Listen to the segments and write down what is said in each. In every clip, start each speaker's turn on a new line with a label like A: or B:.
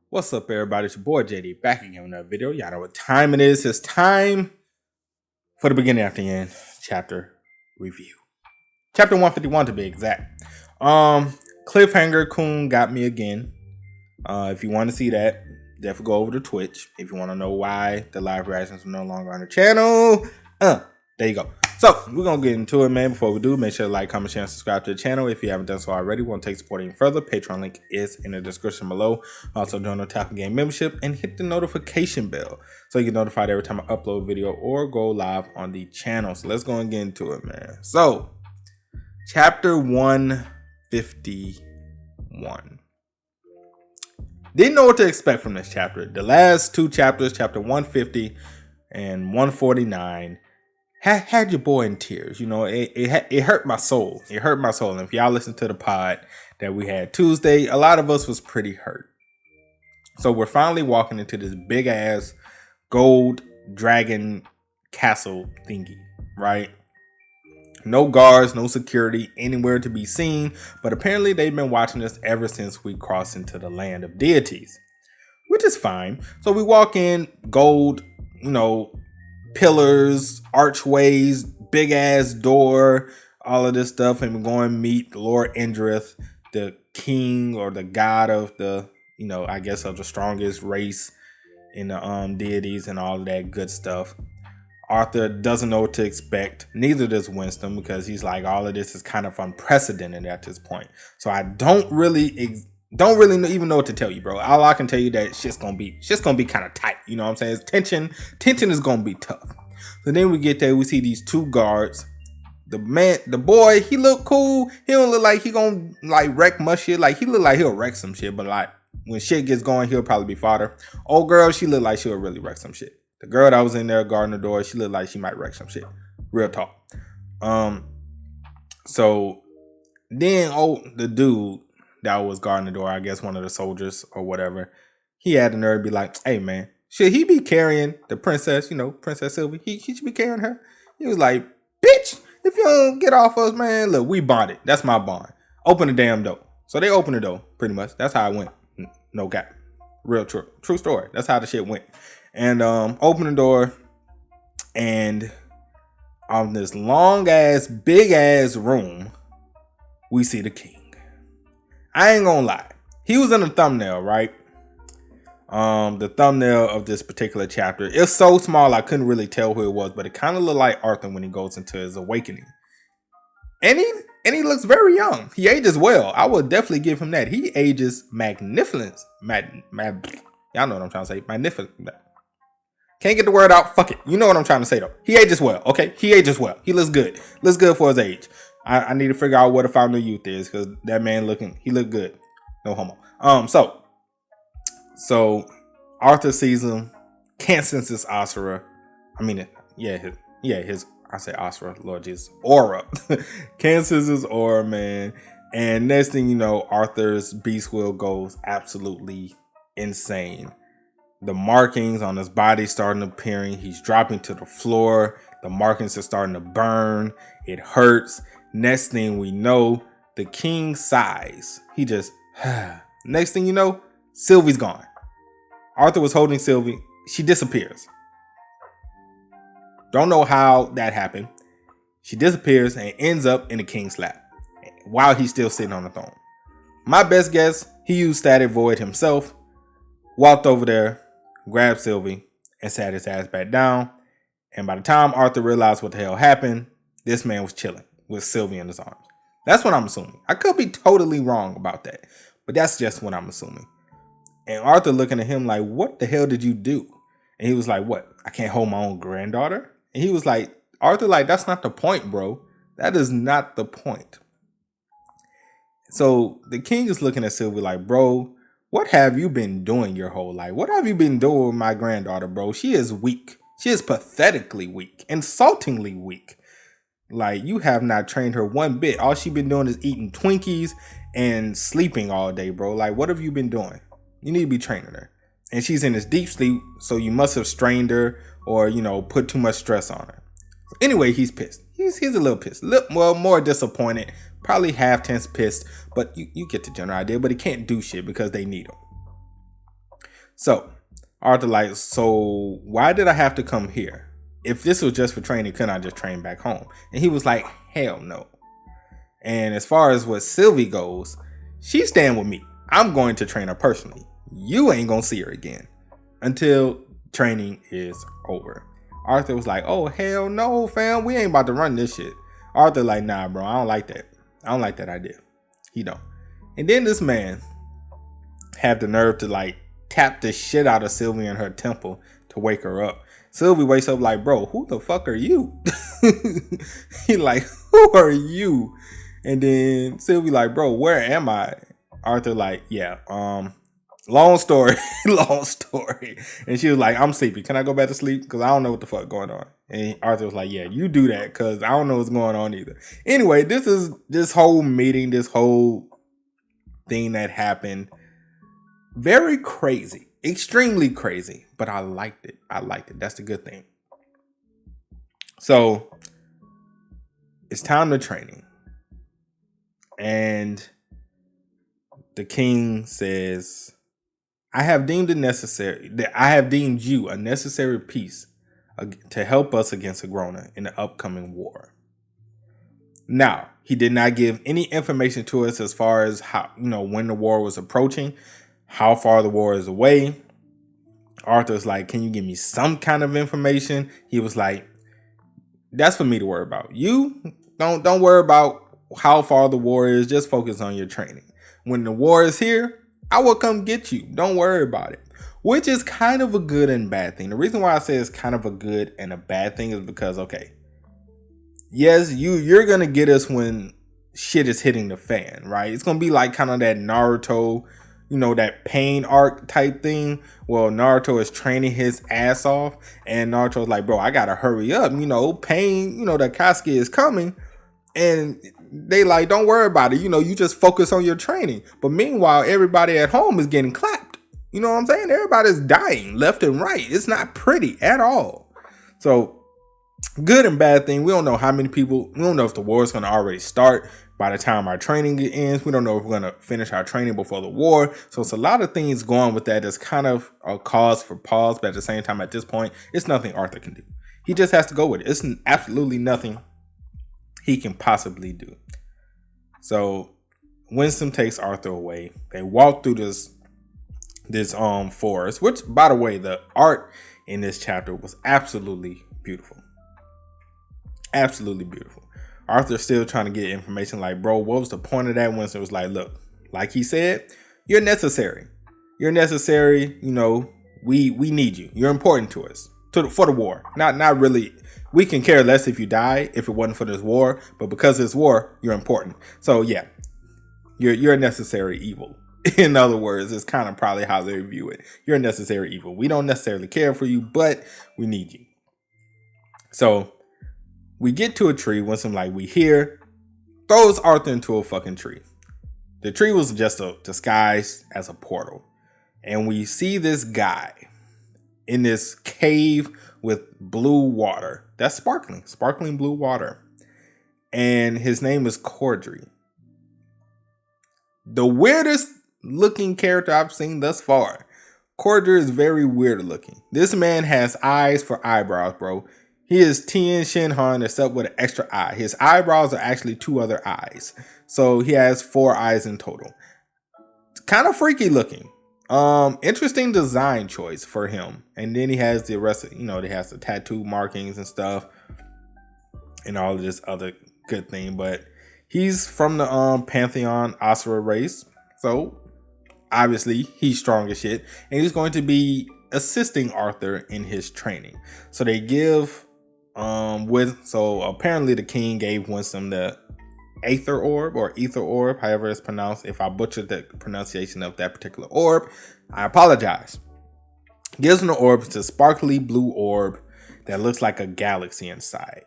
A: What's up, everybody? It's your boy JD back again with another video. Y'all know what time it is. It's time for the beginning after the end chapter review. Chapter 151 to be exact. Cliffhanger Coon got me again. If you want to see that, definitely go over to Twitch. If you want to know why the live reactions are no longer on the channel, there you go. So, we're going to get into it, man. Before we do, make sure to like, comment, share, and subscribe to the channel. If you haven't done so already, want to take support even further, Patreon link is in the description below. Also, join the Tackle Game membership and hit the notification bell so you get notified every time I upload a video or go live on the channel. So, let's go and get into it, man. So, chapter 151. Didn't know what to expect from this chapter. The last two chapters, chapter 150 and 149, had your boy in tears. You know, it hurt my soul. It hurt my soul. And if y'all listen to the pod that we had Tuesday, a lot of us was pretty hurt. So we're finally walking into this big ass gold dragon castle thingy, right? No guards, no security anywhere to be seen, but apparently they've been watching us ever since we crossed into the land of deities, which is fine. So we walk in, gold, pillars, archways, big ass door, all of this stuff, and we're going to meet Lord Indrith, the king or the god of the, I guess of the strongest race in the deities and all of that good stuff. Arthur doesn't know what to expect. Neither does Winston, because he's like, all of this is kind of unprecedented at this point. So I don't really even know what to tell you, bro. All I can tell you that shit's gonna be kind of tight. You know what I'm saying? Tension is gonna be tough. So then we get there, we see these two guards. The boy, he look cool. He don't look like he gonna wreck much shit. Like, he look like he'll wreck some shit, but like when shit gets going, he'll probably be fodder. Old girl, she look like she'll really wreck some shit. The girl that was in there guarding the door, she looked like she might wreck some shit. Real talk. So then the dude that was guarding the door, I guess one of the soldiers or whatever, he had the nerve to be like, hey man, should he be carrying the princess, Princess Sylvie? He should be carrying her. He was like, bitch, if you don't get off us, man, look, we bonded. That's my bond. Open the damn door. So they opened the door, pretty much. That's how it went. No cap. Real true story. That's how the shit went. And open the door, and on this long ass, big ass room, we see the king. I ain't gonna lie, he was in the thumbnail, right? The thumbnail of this particular chapter. It's so small I couldn't really tell who it was, but it kind of looked like Arthur when he goes into his awakening. And he looks very young. He ages well. I would definitely give him that. He ages magnificent. Y'all know what I'm trying to say. Magnificent. Can't get the word out. Fuck it. You know what I'm trying to say though. He ages well. Okay. He ages well. He looks good. Looks good for his age. I need to figure out what a fountain of youth is, because that man he looked good. No homo. So Arthur sees him. Can't sense his Asura. I mean, his I say Asura, Lord Jesus, aura. Can't sense his aura, man. And next thing you know, Arthur's beast will goes absolutely insane. The markings on his body starting appearing. He's dropping to the floor. The markings are starting to burn. It hurts. Next thing we know, the king sighs. He just, next thing you know, Sylvie's gone. Arthur was holding Sylvie. She disappears. Don't know how that happened. She disappears and ends up in the king's lap while he's still sitting on the throne. My best guess, he used Static Void himself, walked over there, grabbed Sylvie, and sat his ass back down. And by the time Arthur realized what the hell happened, this man was chilling with Sylvie in his arms. That's what I'm assuming. I could be totally wrong about that, but that's just what I'm assuming. And Arthur looking at him like, what the hell did you do? And he was like, what? I can't hold my own granddaughter? And he was like, Arthur, like, that's not the point, bro. That is not the point. So the king is looking at Sylvie like, bro, what have you been doing your whole life? What have you been doing with my granddaughter, bro? She is weak. She is pathetically weak, insultingly weak. Like, you have not trained her one bit. All she been doing is eating Twinkies and sleeping all day, bro. Like, what have you been doing? You need to be training her. And she's in this deep sleep, so you must have strained her or, put too much stress on her. Anyway, he's pissed. He's a little pissed. More disappointed. Probably half tense pissed, but you get the general idea. But he can't do shit because they need him. So Arthur like, so why did I have to come here? If this was just for training, couldn't I just train back home? And he was like, hell no. And as far as what Sylvie goes, she's staying with me. I'm going to train her personally. You ain't gonna see her again until training is over. Arthur was like, oh, hell no, fam. We ain't about to run this shit. Arthur like, nah, bro, I don't like that. I don't like that idea. He don't. And then this man had the nerve to like tap the shit out of Sylvie in her temple to wake her up. Sylvie wakes up like, bro, who the fuck are you? He like, who are you? And then Sylvie like, bro, where am I? Arthur like, yeah, long story, long story. And she was like, I'm sleepy. Can I go back to sleep? Because I don't know what the fuck going on. And Arthur was like, yeah, you do that because I don't know what's going on either. Anyway, this whole meeting, this whole thing that happened, very crazy, extremely crazy, but I liked it. That's the good thing. So it's time to training. And the king says, I have deemed you a necessary piece to help us against Agrona in the upcoming war. Now, he did not give any information to us as far as how, when the war was approaching, how far the war is away. Arthur's like, can you give me some kind of information? He was like, that's for me to worry about. You don't worry about how far the war is. Just focus on your training. When the war is here, I will come get you. Don't worry about it. Which is kind of a good and bad thing. The reason why I say it's kind of a good and a bad thing is because, okay, yes, you're going to get us when shit is hitting the fan, right? It's going to be like kind of that Naruto, that pain arc type thing. Well, Naruto is training his ass off and Naruto's like, bro, I got to hurry up. Pain, the Katsuki is coming. And they like, don't worry about it. You just focus on your training. But meanwhile, everybody at home is getting clapped. You know what I'm saying? Everybody's dying left and right. It's not pretty at all. So good and bad thing. We don't know how many people. We don't know if the war is going to already start by the time our training ends. We don't know if we're going to finish our training before the war. So it's a lot of things going with that. That's kind of a cause for pause. But at the same time, at this point, it's nothing Arthur can do. He just has to go with it. It's absolutely nothing he can possibly do. So Winston takes Arthur away. They walk through this forest, which, by the way, the art in this chapter was absolutely beautiful. Absolutely beautiful. Arthur's still trying to get information like, bro, what was the point of that? Winston was like, look, like he said, you're necessary. You're necessary. We need you. You're important to us for the war. Not really. We can care less if you die if it wasn't for this war, but because of this war, you're important. So yeah, you're a necessary evil. In other words, it's kind of probably how they view it. You're a necessary evil. We don't necessarily care for you, but we need you. So we get to a tree. Winston we hear, throws Arthur into a fucking tree. The tree was just disguised as a portal. And we see this guy in this cave with blue water. That's sparkling blue water. And his name is Cordry. The weirdest looking character I've seen thus far. Cordry is very weird looking. This man has eyes for eyebrows, bro. He is Tien Shinhan except with an extra eye. His eyebrows are actually 2 other eyes. So he has 4 eyes in total. It's kind of freaky looking. Interesting design choice for him. And then he has the rest of, he has the tattoo markings and stuff and all of this other good thing. But he's from the Pantheon Asura race. So obviously he's strong as shit. And he's going to be assisting Arthur in his training. So they give so apparently the king gave Winston the Aether Orb or Ether Orb, however it's pronounced. If I butchered the pronunciation of that particular orb, I apologize. Gives him the orb. It's a sparkly blue orb that looks like a galaxy inside.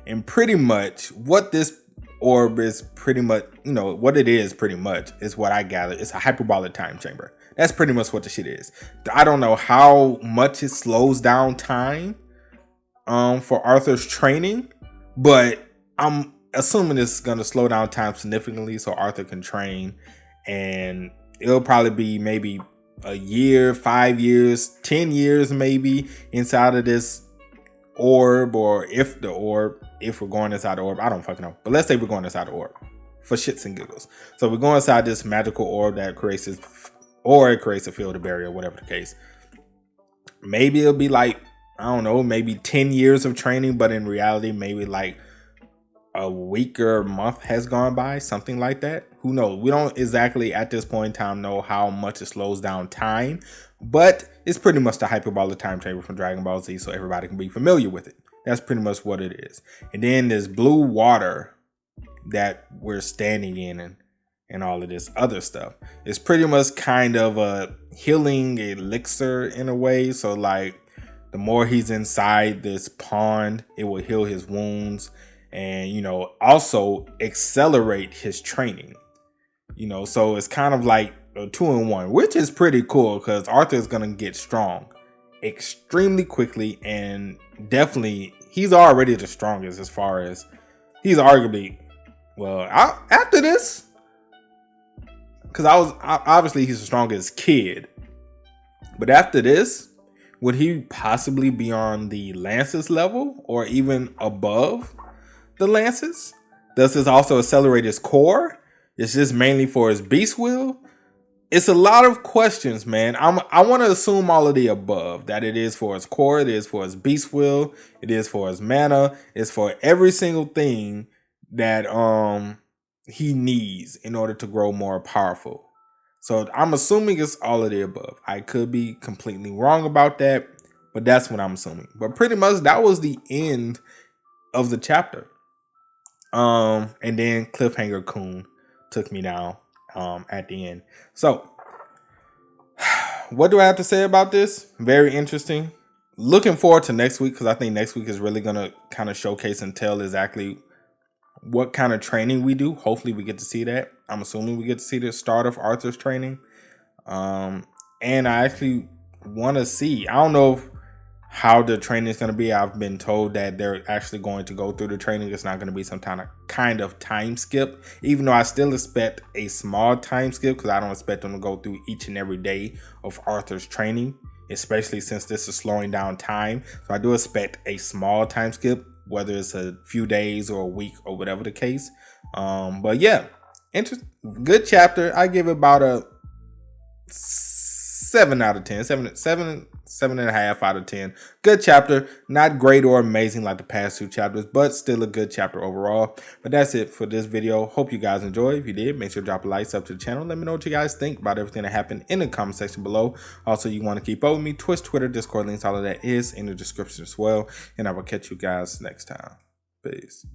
A: And pretty much what this orb is what it is pretty much is what I gather. It's a hyperbolic time chamber. That's pretty much what the shit is. I don't know how much it slows down time for Arthur's training, but I'm assuming it's going to slow down time significantly so Arthur can train, and it'll probably be maybe a year, 5 years, 10 years maybe inside of this orb, or if we're going inside the orb, I don't fucking know. But let's say we're going inside the orb for shits and giggles. So we're going inside this magical orb that creates this, or it creates a field of barrier, whatever the case. Maybe it'll be like, I don't know, maybe 10 years of training, but in reality, maybe like a week or a month has gone by, something like that. Who knows? We don't exactly at this point in time know how much it slows down time, but it's pretty much the hyperbolic time travel from Dragon Ball Z, so everybody can be familiar with it. That's pretty much what it is. And then this blue water that we're standing in and all of this other stuff. It's pretty much kind of a healing elixir in a way. So like the more he's inside this pond, it will heal his wounds and, you know, also accelerate his training. You know, so it's kind of like a 2-in-1, which is pretty cool because Arthur is going to get strong extremely quickly, and definitely he's already the strongest as far as he's arguably, well, after this, because obviously he's the strongest kid, but after this, would he possibly be on the Lance's level or even above the Lance's? Does this also accelerate his core? Is this mainly for his beast will? It's a lot of questions, man. I want to assume all of the above, that it is for his core, it is for his beast will, it is for his mana, it's for every single thing that he needs in order to grow more powerful. So I'm assuming it's all of the above. I could be completely wrong about that, but that's what I'm assuming. But pretty much that was the end of the chapter. And then Cliffhanger Kun took me down at the end. So what do I have to say about this? Very interesting. Looking forward to next week, because I think next week is really going to kind of showcase and tell exactly what kind of training we do. Hopefully we get to see that. I'm assuming we get to see the start of Arthur's training. And I actually want to see, I don't know how the training is going to be. I've been told that they're actually going to go through the training. It's not going to be some kind of time skip, even though I still expect a small time skip, because I don't expect them to go through each and every day of Arthur's training, especially since this is slowing down time. So I do expect a small time skip, whether it's a few days or a week or whatever the case. But yeah, good chapter. I give it about a 7 out of 10, 7.5 out of 10. Good chapter. Not great or amazing like the past 2 chapters, but still a good chapter overall. But that's it for this video. Hope you guys enjoyed. If you did, make sure to drop a like, sub to the channel. Let me know what you guys think about everything that happened in the comment section below. Also, you want to keep up with me, Twitch, Twitter, Discord, links, all of that is in the description as well. And I will catch you guys next time. Peace.